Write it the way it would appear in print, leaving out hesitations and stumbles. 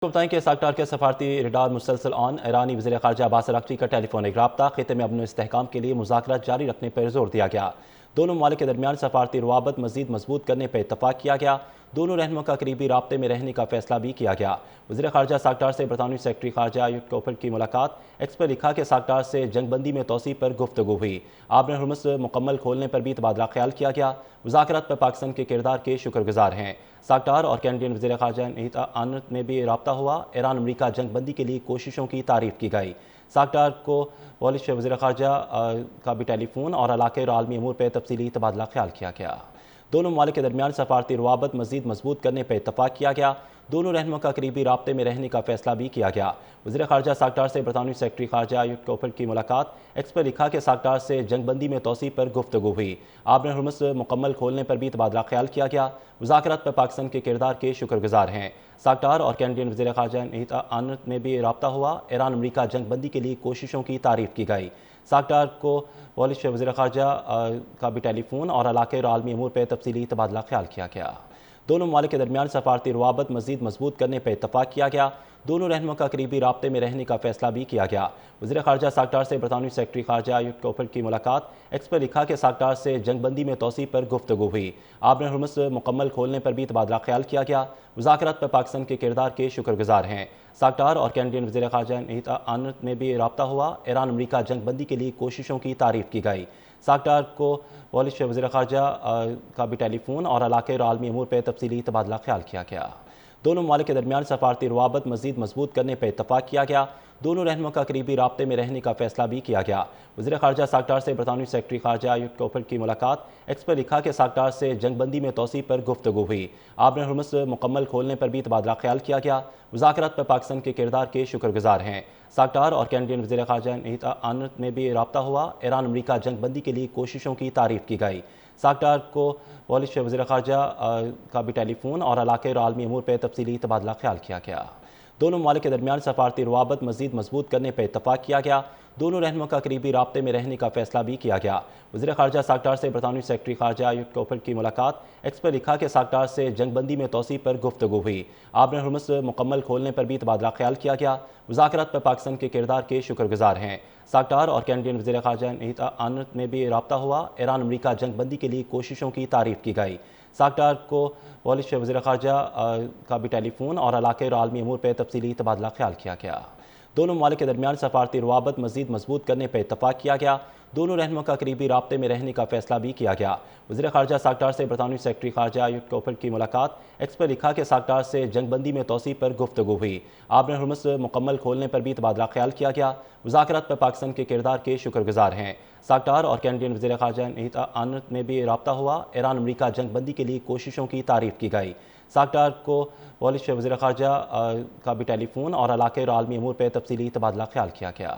کو بتائیں کہ ساکٹار کے سفارتی ریڈار مسلسل آن ایرانی وزیر خارجہ عباس اراغچی کا ٹیلی فونک رابطہ خطے میں امن و استحکام کے لیے مذاکرات جاری رکھنے پر زور دیا گیا۔ دونوں ممالک کے درمیان سفارتی روابط مزید مضبوط کرنے پر اتفاق کیا گیا۔ دونوں رہنماؤں کا قریبی رابطے میں رہنے کا فیصلہ بھی کیا گیا۔ وزیر خارجہ ساکٹار سے برطانوی سیکرٹری خارجہ ایوٹ کوپر کی ملاقات۔ ایکس پر لکھا کہ ساکٹار سے جنگ بندی میں توسیع پر گفتگو ہوئی۔ آبر ہرمز مکمل کھولنے پر بھی تبادلہ خیال کیا گیا۔ مذاکرات پر پاکستان کے کردار کے شکر گزار ہیں۔ ساکٹار اور کینیڈین وزیر خارجہ نیت آنت میں بھی رابطہ ہوا۔ ایران امریکہ جنگ بندی کے لیے کوششوں کی تعریف کی گئی۔ ساکٹار کو پولش وزیر خارجہ کا بھی ٹیلی فون اور علاقائی اور عالمی امور پہ تفصیلی تبادلہ خیال کیا گیا۔ دونوں ممالک کے درمیان سفارتی روابط مزید مضبوط کرنے پر اتفاق کیا گیا۔ دونوں رہنماؤں کا قریبی رابطے میں رہنے کا فیصلہ بھی کیا گیا۔ وزیر خارجہ ساکٹار سے برطانوی سیکرٹری خارجہ ایوٹ کوپر کی ملاقات۔ ایکس پر لکھا کہ ساکٹار سے جنگ بندی میں توسیع پر گفتگو ہوئی۔ آبر ہرمز مکمل کھولنے پر بھی تبادلہ خیال کیا گیا۔ مذاکرات پر پاکستان کے کردار کے شکر گزار ہیں۔ ساکٹار اور کینیڈین وزیر خارجہ نیت آنت میں بھی رابطہ ہوا۔ ایران امریکہ جنگ بندی کے لیے کوششوں کی تعریف کی گئی۔ ساکٹار کو پولش وزیر خارجہ کا بھی ٹیلی فون اور علاقائی اور عالمی امور پہ تفصیلی تبادلہ خیال کیا گیا۔ دونوں ممالک کے درمیان سفارتی روابط مزید مضبوط کرنے پر اتفاق کیا گیا۔ دونوں رہنماؤں کا قریبی رابطے میں رہنے کا فیصلہ بھی کیا گیا۔ وزیر خارجہ ساکٹار سے برطانوی سیکرٹری خارجہ ایوٹ کوپر کی ملاقات۔ ایکس پر لکھا کہ ساکٹار سے جنگ بندی میں توسیع پر گفتگو ہوئی۔ آبر ہرمز مکمل کھولنے پر بھی تبادلہ خیال کیا گیا۔ مذاکرات پر پاکستان کے کردار کے شکر گزار ہیں۔ ساکٹار اور کینیڈین وزیر خارجہ نیت آنت میں بھی رابطہ ہوا۔ ایران امریکہ جنگ بندی کے لیے کوششوں کی تعریف کی گئی۔ ساکٹار کو پولش وزیر خارجہ کا بھی ٹیلی فون اور علاقائی اور عالمی امور پہ تفصیلی تبادلہ خیال کیا گیا۔ دونوں ممالک کے درمیان سفارتی روابط مزید مضبوط کرنے پر اتفاق کیا گیا۔ دونوں رہنماؤں کا قریبی رابطے میں رہنے کا فیصلہ بھی کیا گیا۔ وزیر خارجہ ساکٹار سے برطانوی سیکرٹری خارجہ ایوٹ کوپر کی ملاقات۔ ایکس پر لکھا کہ ساکٹار سے جنگ بندی میں توسیع پر گفتگو ہوئی۔ آبر ہرمز مکمل کھولنے پر بھی تبادلہ خیال کیا گیا۔ مذاکرات پر پاکستان کے کردار کے شکر گزار ہیں۔ ساکٹار اور کینیڈین وزیر خارجہ نیت آنت میں بھی رابطہ ہوا۔ ایران امریکہ جنگ بندی کے لیے کوششوں کی تعریف کی گئی۔ ساکٹار کو پولش وزیر خارجہ کا بھی ٹیلی فون اور علاقائی اور عالمی امور پہ تفصیلی تبادلہ خیال کیا گیا۔ دونوں ممالک کے درمیان سفارتی روابط مزید مضبوط کرنے پر اتفاق کیا گیا۔ دونوں رہنماؤں کا قریبی رابطے میں رہنے کا فیصلہ بھی کیا گیا۔ وزیر خارجہ ساکٹار سے برطانوی سیکرٹری خارجہ ایوٹ کوپر کی ملاقات۔ ایکس پر لکھا کہ ساکٹار سے جنگ بندی میں توسیع پر گفتگو ہوئی۔ آبر ہرمز مکمل کھولنے پر بھی تبادلہ خیال کیا گیا۔ مذاکرات پر پاکستان کے کردار کے شکر گزار ہیں۔ ساکٹار اور کینیڈین وزیر خارجہ نیت آنت میں بھی رابطہ ہوا۔ ایران امریکہ جنگ بندی کے لیے کوششوں کی تعریف کی گئی۔ ساکٹار کو پولش وزیر خارجہ کا بھی ٹیلی فون اور علاقائی اور عالمی امور پہ تفصیلی تبادلہ خیال کیا گیا۔ دونوں ممالک کے درمیان سفارتی روابط مزید مضبوط کرنے پر اتفاق کیا گیا۔ دونوں رہنماؤں کا قریبی رابطے میں رہنے کا فیصلہ بھی کیا گیا۔ وزیر خارجہ ساکٹار سے برطانوی سیکرٹری خارجہ ایوٹ کوپر کی ملاقات۔ ایکس پر لکھا کہ ساکٹار سے جنگ بندی میں توسیع پر گفتگو ہوئی۔ آبر ہرمز مکمل کھولنے پر بھی تبادلہ خیال کیا گیا۔ مذاکرات پر پاکستان کے کردار کے شکر گزار ہیں۔ ساکٹار اور کینیڈین وزیر خارجہ نیت آنت میں بھی رابطہ ہوا۔ ایران امریکہ جنگ بندی کے لیے کوششوں کی تعریف کی گئی۔ ساکٹار کو پولش وزیر خارجہ کا بھی ٹیلی فون اور علاقائی اور عالمی امور پہ تفصیلی تبادلہ خیال کیا گیا۔